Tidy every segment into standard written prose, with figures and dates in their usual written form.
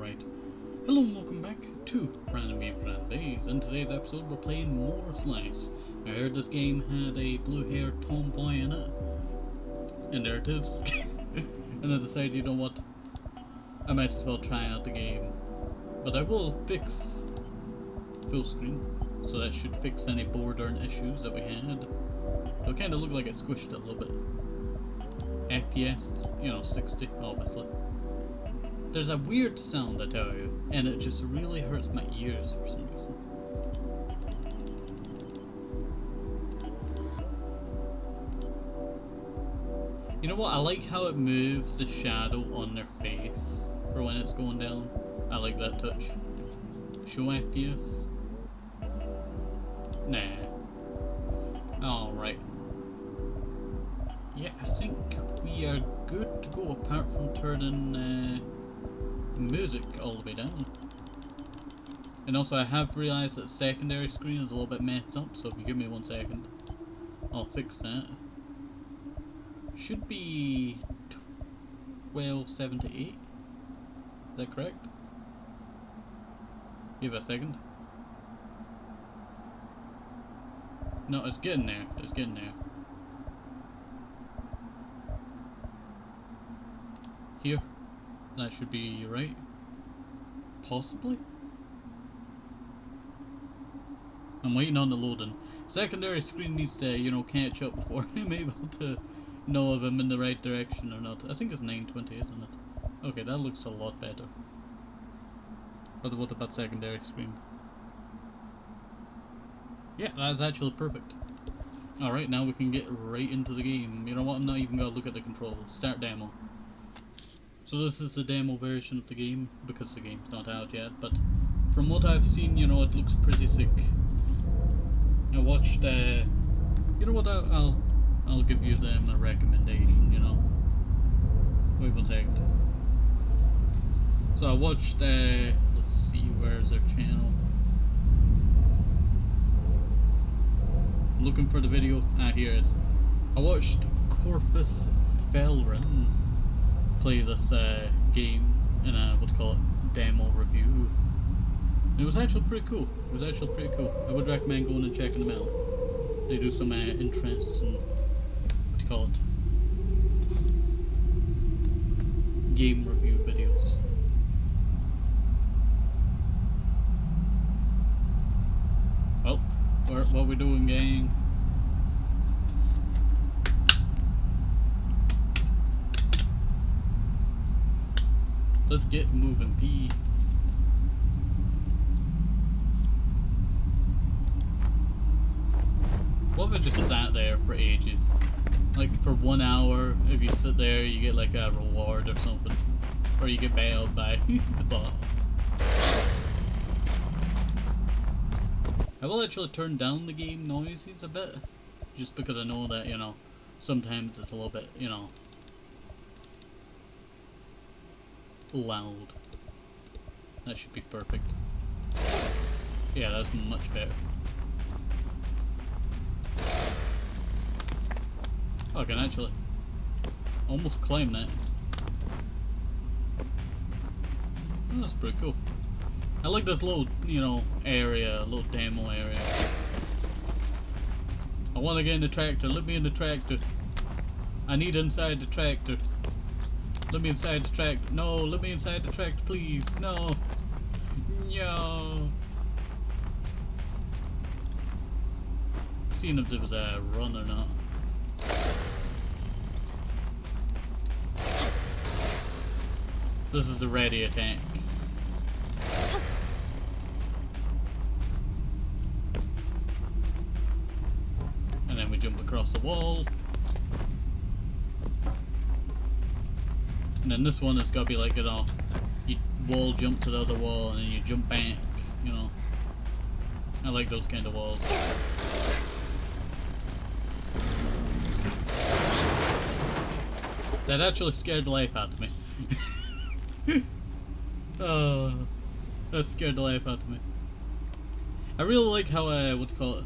Alright. Hello and welcome back to Random Game Days. In today's episode we're playing MOTORSLICE. I heard this game had a blue-haired tomboy in it. And there it is. And I decided, you know what, I might as well try out the game. But I will fix full screen, so that should fix any border issues that we had. So it kind of looked like it squished it a little bit. FPS, you know, 60 obviously. There's a weird sound, I tell you, and it just really hurts my ears for some reason. You know what, I like how it moves the shadow on their face for when it's going down. I like that touch. Show FPS? Nah. Alright. Yeah, I think we are good to go apart from turning music all the way down. And also I have realised that the secondary screen is a little bit messed up, so if you give me 1 second, I'll fix that. Should be 1278. Is that correct? Give it a second. No, it's getting there. It's getting there. Here. That should be right. Possibly? I'm waiting on the loading. Secondary screen needs to, you know, catch up before I'm able to know if I'm in the right direction or not. I think it's 920, isn't it? Okay, that looks a lot better. But what about secondary screen? Yeah, that's actually perfect. Alright, now we can get right into the game. You know what, I'm not even gonna look at the controls. Start demo. So this is the demo version of the game, because the game's not out yet, but from what I've seen, you know, it looks pretty sick. I watched, you know what, I'll give you them a recommendation, you know. Wait 1 second. So I watched, let's see, where's their channel? I'm looking for the video. Ah, here it is. I watched Corpus Velrin play this game in a, what do you call it, demo review. And it was actually pretty cool. It was actually pretty cool. I would recommend going and checking them out. They do some interesting, what do you call it, game review videos. Well, what we doing, gang? Let's get moving, P. What if I just sat there for ages? Like for 1 hour, if you sit there you get like a reward or something. Or you get bailed by the bot. I will actually turn down the game noises a bit. Just because I know that, you know, sometimes it's a little bit, you know, loud. That should be perfect. Yeah, that's much better. Oh, I can actually almost climb that. Oh, that's pretty cool. I like this little, you know, area, little demo area. I want to get in the tractor. Let me in the tractor. I need inside the tractor. Let me inside the tractor. No, let me inside the tractor, please. No. No. Seeing if there was a run or not. This is the ready attack. And then we jump across the wall. And then this one has got to be like, you know, you wall jump to the other wall and then you jump back, you know. I like those kind of walls. That actually scared the life out of me. Oh, that scared the life out of me. I really like how, what do you call it,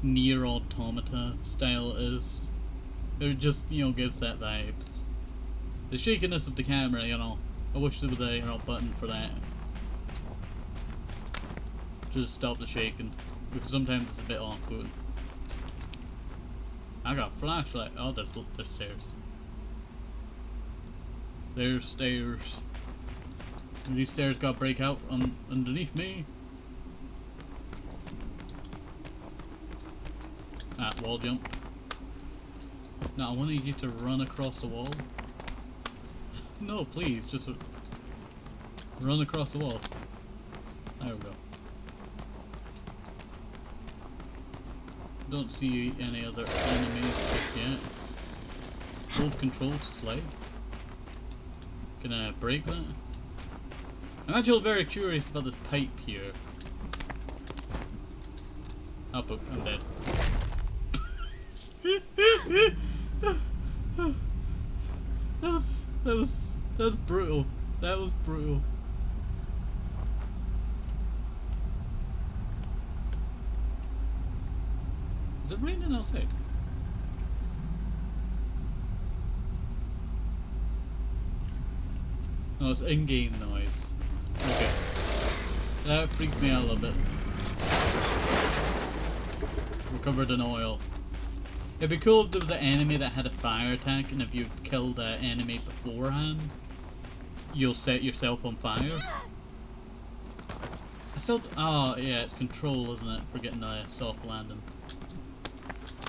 Nier Automata style is. It just, you know, gives that vibes. The shakiness of the camera, you know, I wish there was a button for that. Just stop the shaking, because sometimes it's a bit off-putting. I got a flashlight. Oh, there's stairs. There's stairs. And these stairs got break out underneath me. Ah, wall jump. Now I wanted you to run across the wall. No, please, just run across the wall. There we go. Don't see any other enemies just yet. Hold control to slide. Can I break that? I'm actually very curious about this pipe here. Oh, poop, I'm dead. That was brutal. That was brutal. Is it raining outside? No, it's in-game noise. Okay. That freaked me out a little bit. We're covered in oil. It'd be cool if there was an enemy that had a fire attack, and if you killed that enemy beforehand, you'll set yourself on fire. I still... Oh, yeah, it's control, isn't it? For getting a soft landing.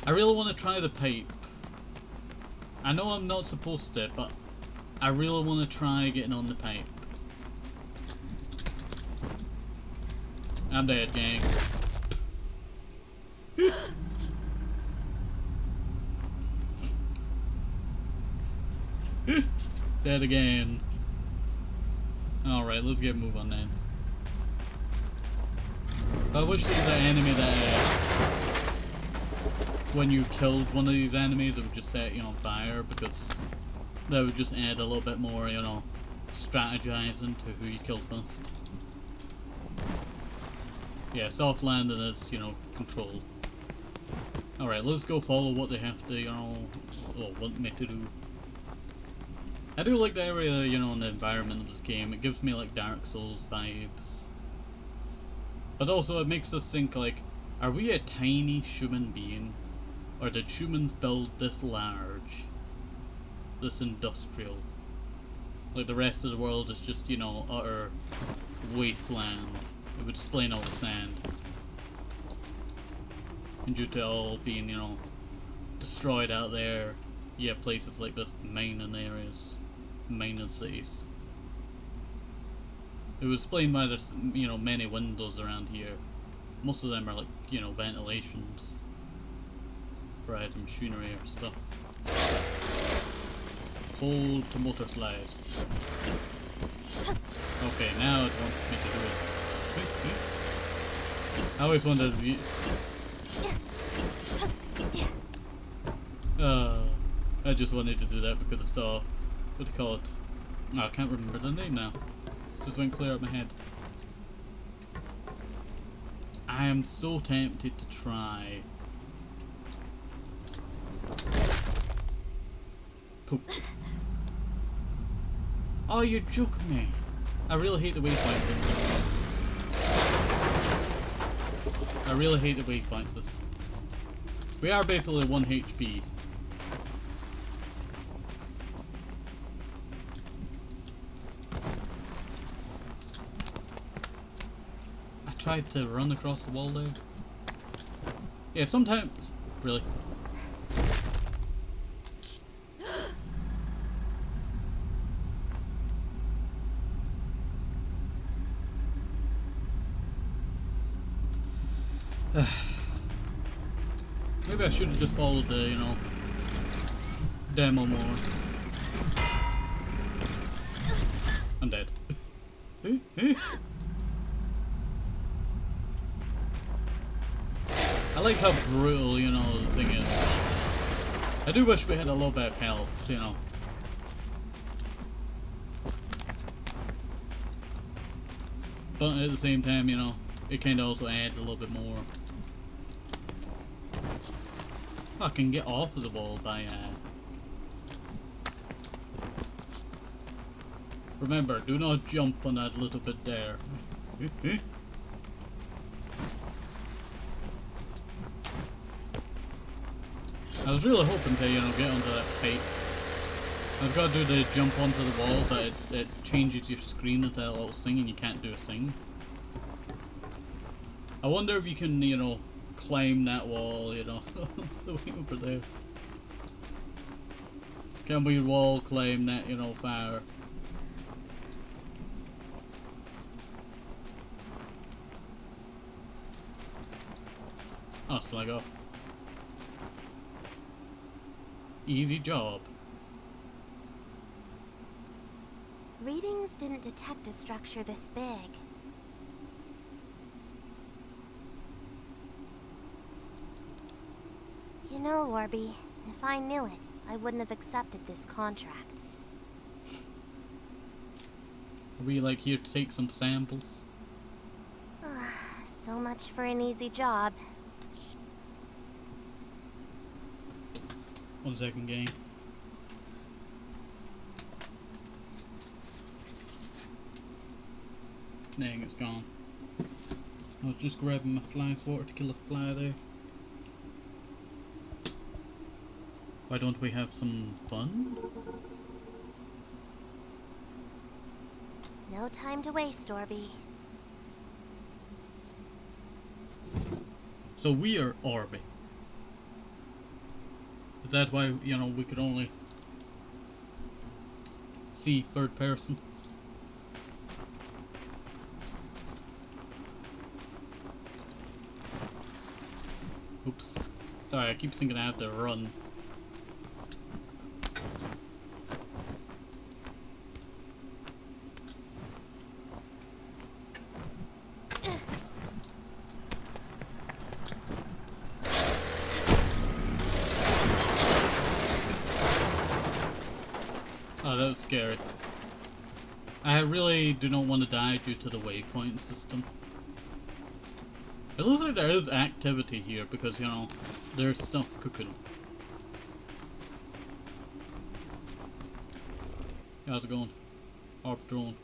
I really want to try the pipe. I know I'm not supposed to, but I really want to try getting on the pipe. I'm dead, gang. Dead again. Alright, let's get a move on then. I wish there was an enemy that when you killed one of these enemies it would just set you on fire, because that would just add a little bit more, you know, strategizing to who you killed first. Yeah, soft landing is, you know, control. Alright, let's go follow what they have to, you know, want me to do. I do like the area, you know, and the environment of this game. It gives me like Dark Souls vibes. But also it makes us think like, are we a tiny human being? Or did humans build this large? This industrial? Like the rest of the world is just, you know, utter wasteland. It would explain all the sand. And due to all being, you know, destroyed out there, you have places like this, mining areas, mining cities. It was explained why there's, you know, many windows around here. Most of them are like, you know, ventilations for either machinery or stuff. Hold to MOTORSLICE. Okay, now it wants me to do it. I always wondered if you... I just wanted to do that because I saw, what do you call it? Oh, I can't remember the name now. It just went clear out my head. I am so tempted to try. Poop. Oh, you're joking me. I really hate the waypoint system. I really hate the waypoint system. We are basically 1 HP. I tried to run across the wall there. Yeah, sometimes... Really? Maybe I should have just followed the, you know, demo more. I'm dead. I like how brutal, you know, the thing is. I do wish we had a little bit of health, you know. But at the same time, you know, it kind of also adds a little bit more. I can get off of the wall by Remember, do not jump on that little bit there. I was really hoping to, you know, get onto that kite. I've got to do the jump onto the wall, but it changes your screen into that little thing and you can't do a thing. I wonder if you can, you know, climb that wall, you know, the way over there. Can we wall climb that, you know, fire? Oh, slag off. Easy job. Readings didn't detect a structure this big. You know, Orby, if I knew it, I wouldn't have accepted this contract. Are we like here to take some samples? So much for an easy job. 1 second, gang. Dang, it's gone. I was just grabbing my slice water to kill a fly there. Why don't we have some fun? No time to waste, Orby. So we are Orby. Is that why, you know, we could only see third person? Oops. Sorry, I keep thinking I have to run. Oh, that was scary. I really do not want to die due to the waypoint system. It looks like there is activity here because, you know, there's stuff cooking. How's it going? ARP drone.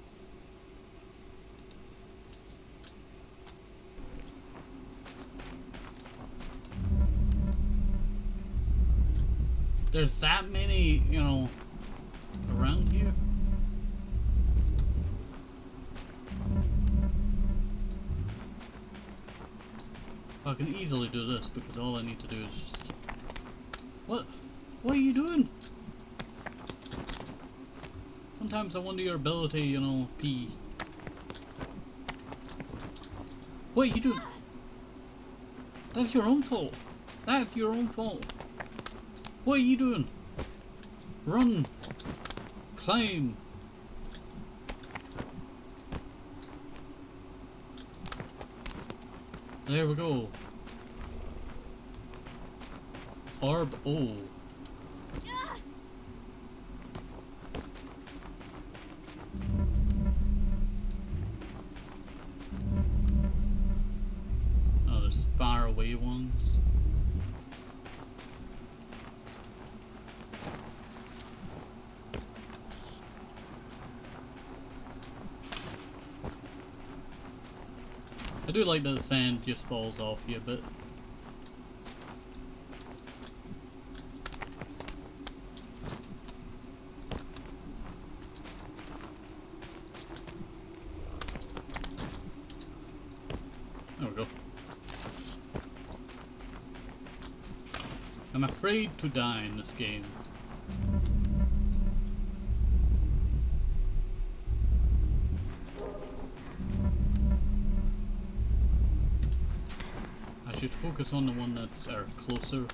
There's that many, you know, around here. I can easily do this because all I need to do is just... What? What are you doing? Sometimes I wonder your ability, you know, P. What are you doing? That's your own fault. That's your own fault. What are you doing? Run. Climb. There we go. Orb. Oh. Oh, there's far away ones. I do like that the sand just falls off you a bit. There we go. I'm afraid to die in this game. I should focus on the one that's closer.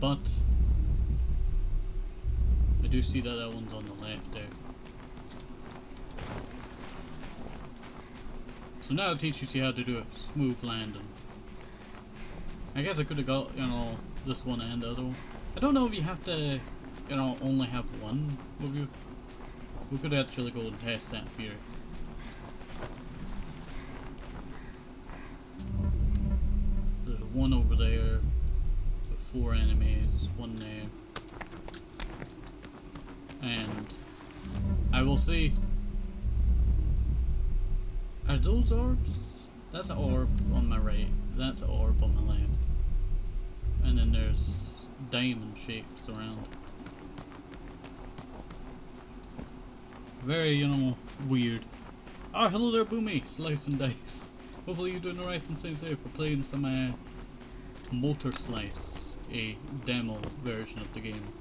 But I do see that that one's on the left there. So now it teaches you how to do a smooth landing. I guess I could have got, you know, this one and the other one. I don't know if you have to, you know, only have one of you. We could actually go and test that theory. There's one over there. 4 enemies, one there. And I will say, are those orbs? That's an orb on my right, that's an orb on my left. And then there's diamond shapes around. Very, you know, weird. Oh, hello there, Boomy! Slice and Dice. Hopefully you're doing alright and staying safe. We're playing some MOTORSLICE, a demo version of the game.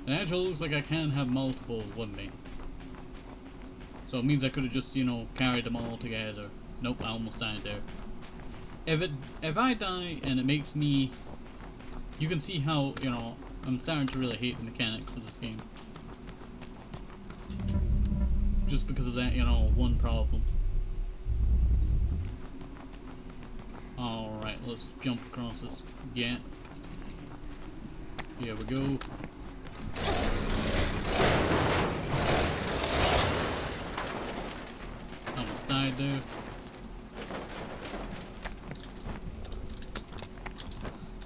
It actually looks like I can have multiple with me. So it means I could have just, you know, carried them all together. Nope, I almost died there. If I die and it makes me... You can see how, you know, I'm starting to really hate the mechanics of this game. Just because of that, you know, one problem. Alright, let's jump across this gap. Here we go. Almost died there.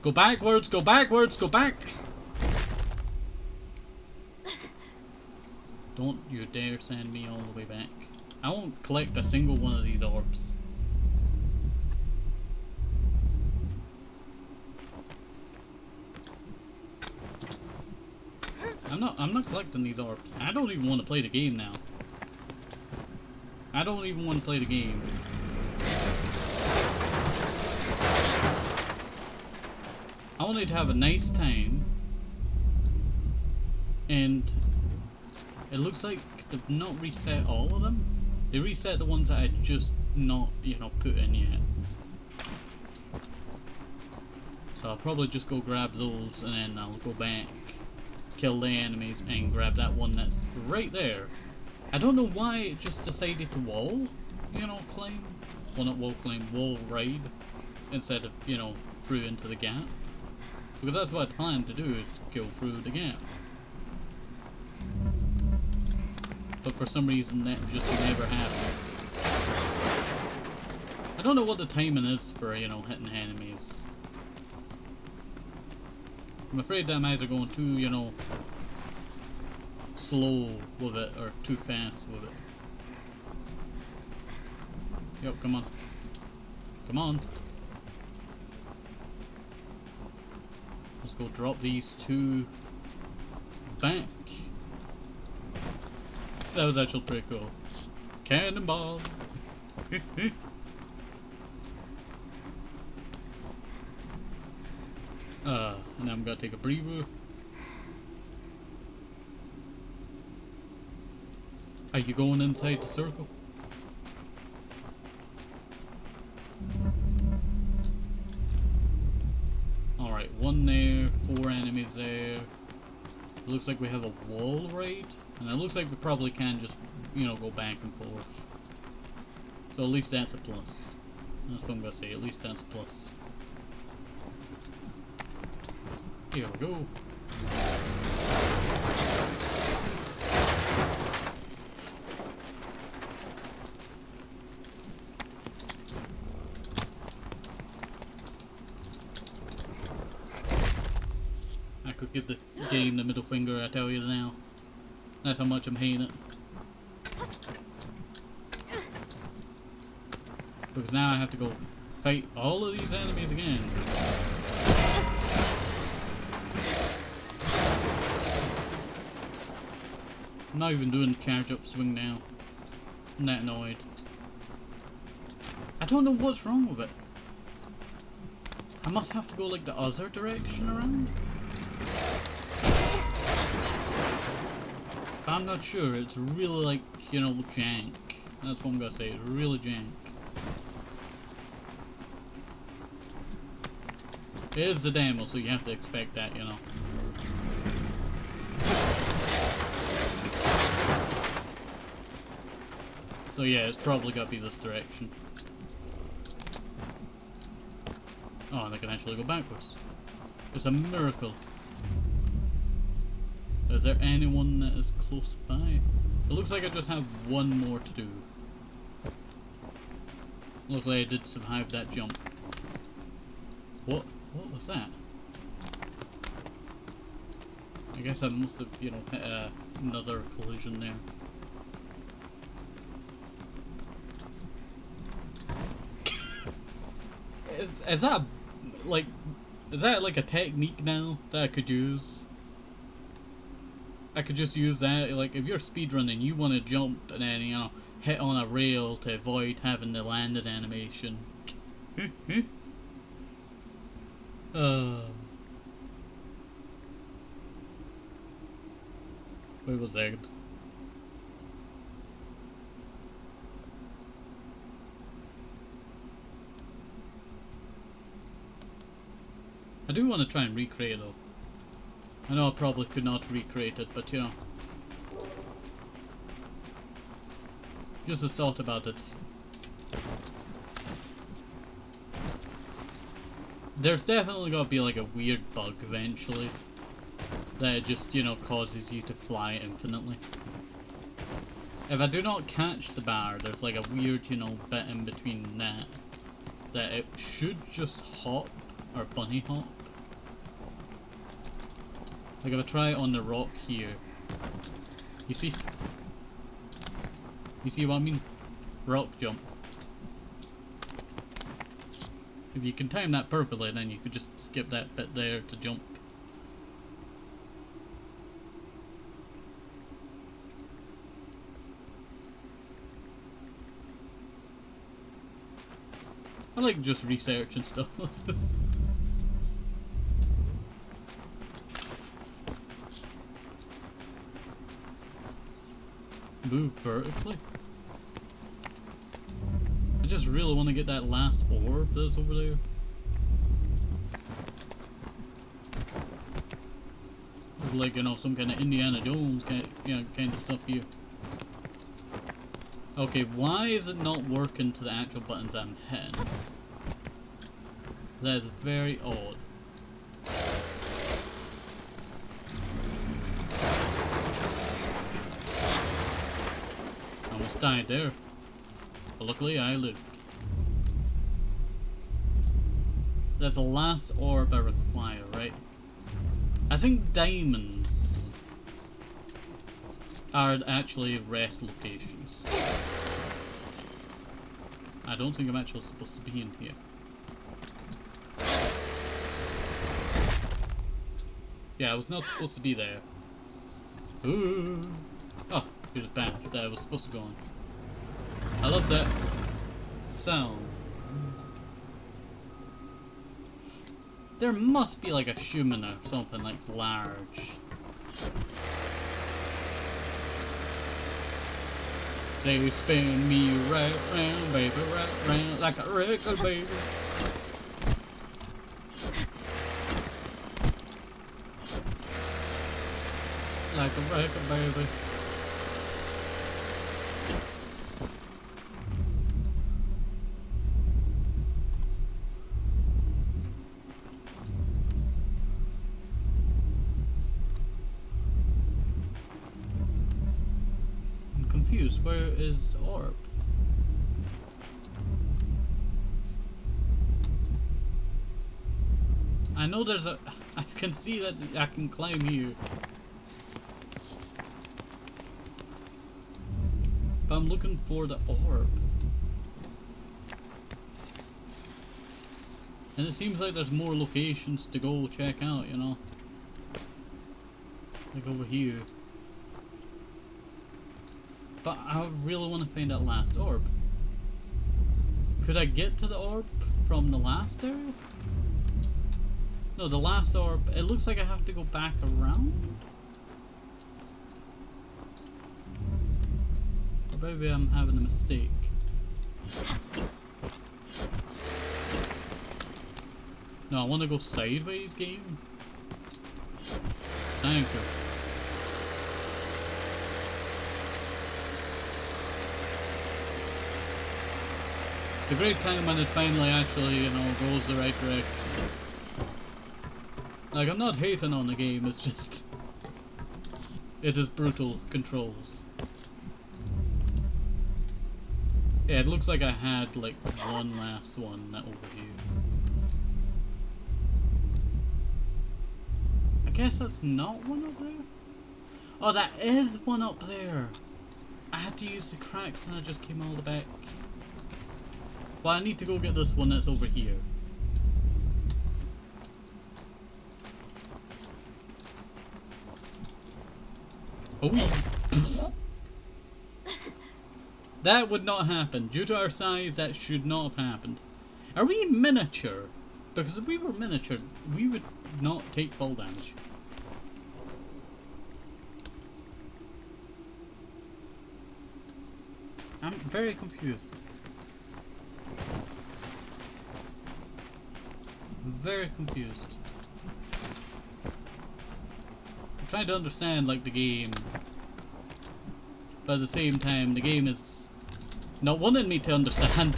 Go backwards, go backwards, go back! Don't you dare send me all the way back. I won't collect a single one of these orbs. I'm not collecting these orbs. I don't even want to play the game now. I don't even want to play the game. I wanted to have a nice time, and it looks like they've not reset all of them. They reset the ones that I just not, you know, put in yet. So I'll probably just go grab those and then I'll go back, kill the enemies, and grab that one that's right there. I don't know why it just decided to wall, you know, climb. Well, not wall climb, wall ride, instead of, you know, through into the gap. Because that's what I planned to do, is go through the gap. But for some reason that just never happened. I don't know what the timing is for, you know, hitting enemies. I'm afraid that I'm either going too, you know, slow with it or too fast with it. Yo, come on. Come on. Let's go drop these two back. That was actually pretty cool. Cannonball! And I'm gonna take a breather. Are you going inside the circle? Alright, one there, 4 enemies there. It looks like we have a wall raid. And it looks like we probably can just, you know, go back and forth. So at least that's a plus. That's what I'm gonna say, at least that's a plus. Here we go. I could give the game the middle finger, I tell you now. That's how much I'm hating it. Because now I have to go fight all of these enemies again. I'm not even doing the charge up swing now. I'm that annoyed. I don't know what's wrong with it. I must have to go like the other direction around? I'm not sure, it's really like, you know, jank. That's what I'm gonna say, it's really jank. It is a demo, so you have to expect that, you know. So yeah, it's probably gotta be this direction. Oh, and I can actually go backwards. It's a miracle. Is there anyone that is close by? It looks like I just have one more to do. Luckily I did survive that jump. What? What was that? I guess I must have, you know, hit another collision there. Is that like, is that like a technique now that I could use? I could just use that, like if you're speedrunning, you want to jump and then, you know, hit on a rail to avoid having the landing animation. Where was that? I do want to try and recreate it though. I know I probably could not recreate it, but you know. Just a thought about it. There's definitely gotta be like a weird bug eventually. That it just, you know, causes you to fly infinitely. If I do not catch the bar, there's like a weird, you know, bit in between that. That it should just hop, or bunny hop. Like if I try it on the rock here. You see? You see what I mean? Rock jump. If you can time that perfectly, then you could just skip that bit there to jump. I like just researching stuff like this. Move vertically. I just really want to get that last orb that's over there. It's like, you know, some kind of Indiana Jones kind of stuff here. Okay, why is it not working to the actual buttons I'm hitting? That is very odd. Almost died there. But luckily I lived. That's the last orb I require, right? I think diamonds are actually rest locations. I don't think I'm actually supposed to be in here. Yeah, I was not supposed to be there. Ooh. Oh, here's a path that I was supposed to go on. I love that sound. There must be like a human or something like large. They spin me right round, baby, right round, like a record, baby. Like a record, baby. Where is orb? I know there's a... I can see that I can climb here. But I'm looking for the orb. And it seems like there's more locations to go check out, you know? Like over here. But I really want to find that last orb. Could I get to the orb from the last area? No, the last orb, it looks like I have to go back around? Or maybe I'm having a mistake. No, I want to go sideways, game. Thank you. It's a great time when it finally actually, you know, goes the right direction. Like, I'm not hating on the game, it's just... it is brutal controls. Yeah, it looks like I had, like, one last one over here. guess that's not one up there. Oh, that is one up there. I had to use the cracks and I just came all the back. Well, I need to go get this one that's over here. Oh. That would not happen. Due to our size, that should not have happened. Are we miniature? Because if we were miniature, we would not take fall damage. I'm very confused. Very confused. I'm trying to understand, like, the game. But at the same time, the game is not wanting me to understand.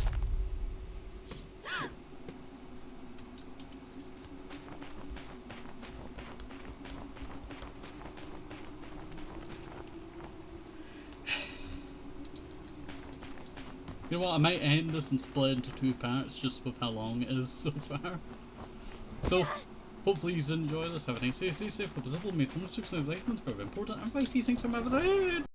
You know what, I might end this and split into 2 parts just with how long it is so far. So, hopefully you enjoy this. Have a nice day, stay safe, hope it's helpful, made so much excitement for important advice, these things are my